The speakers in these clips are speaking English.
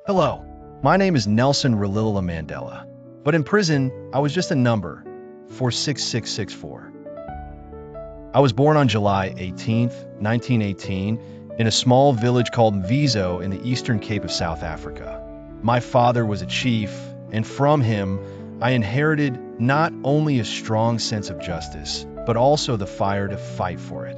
Hello, my name is Nelson Mandela, but in prison, I was just a number, 46664. I was born on July 18th, 1918, in a small village called Mvizo in the eastern Cape of South Africa. My father was a chief, and from him, I inherited not only a strong sense of justice, but also the fire to fight for it.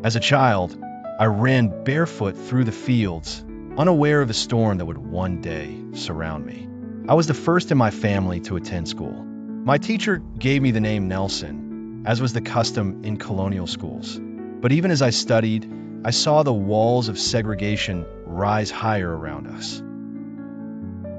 As a child, I ran barefoot through the fields, unaware of the storm that would one day surround me. I was the first in my family to attend school. My teacher gave me the name Nelson, as was the custom in colonial schools. But even as I studied, I saw the walls of segregation rise higher around us.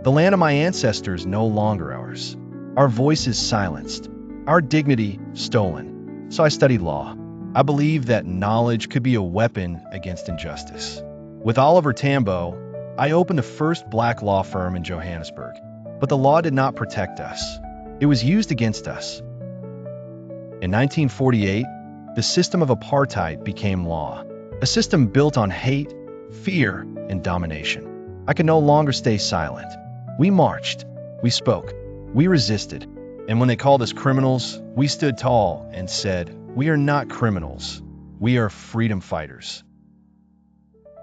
The land of my ancestors no longer ours. Our voices silenced, our dignity stolen. So I studied law. I believed that knowledge could be a weapon against injustice. With Oliver Tambo, I opened the first black law firm in Johannesburg. But the law did not protect us. It was used against us. In 1948, the system of apartheid became law. A system built on hate, fear, and domination. I could no longer stay silent. We marched, we spoke, we resisted. And when they called us criminals, we stood tall and said, "We are not criminals. We are freedom fighters."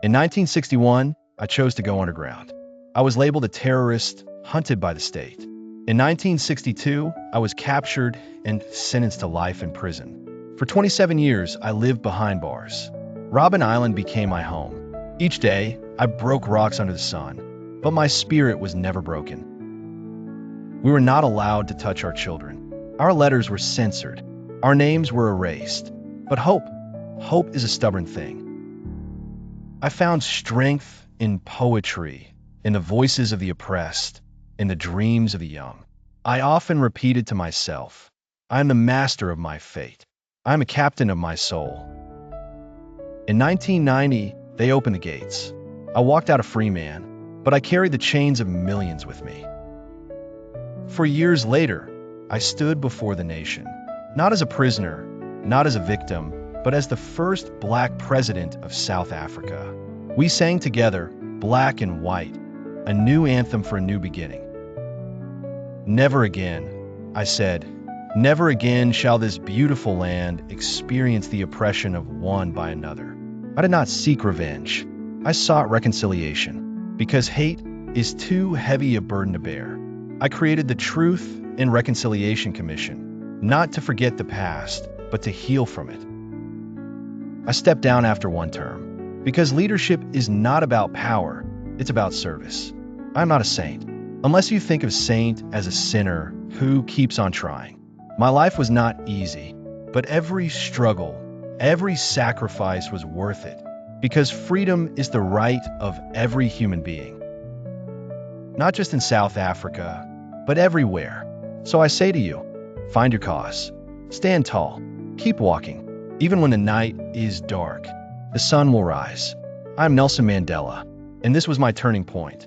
In 1961, I chose to go underground. I was labeled a terrorist, hunted by the state. In 1962, I was captured and sentenced to life in prison. For 27 years, I lived behind bars. Robben Island became my home. Each day, I broke rocks under the sun, but my spirit was never broken. We were not allowed to touch our children. Our letters were censored. Our names were erased. But hope is a stubborn thing. I found strength in poetry, in the voices of the oppressed, in the dreams of the young. I often repeated to myself, I am the master of my fate. I am a captain of my soul. In 1990, they opened the gates. I walked out a free man, but I carried the chains of millions with me. For years later, I stood before the nation, not as a prisoner, not as a victim, but as the first black president of South Africa. We sang together, black and white, a new anthem for a new beginning. Never again, I said, never again shall this beautiful land experience the oppression of one by another. I did not seek revenge. I sought reconciliation, because hate is too heavy a burden to bear. I created the Truth and Reconciliation Commission, not to forget the past, but to heal from it. I stepped down after one term, because leadership is not about power, it's about service. I'm not a saint, unless you think of saint as a sinner who keeps on trying. My life was not easy, but every struggle, every sacrifice was worth it, because freedom is the right of every human being. Not just in South Africa, but everywhere. So I say to you, find your cause, stand tall, keep walking. Even when the night is dark, the sun will rise. I'm Nelson Mandela, and this was my turning point.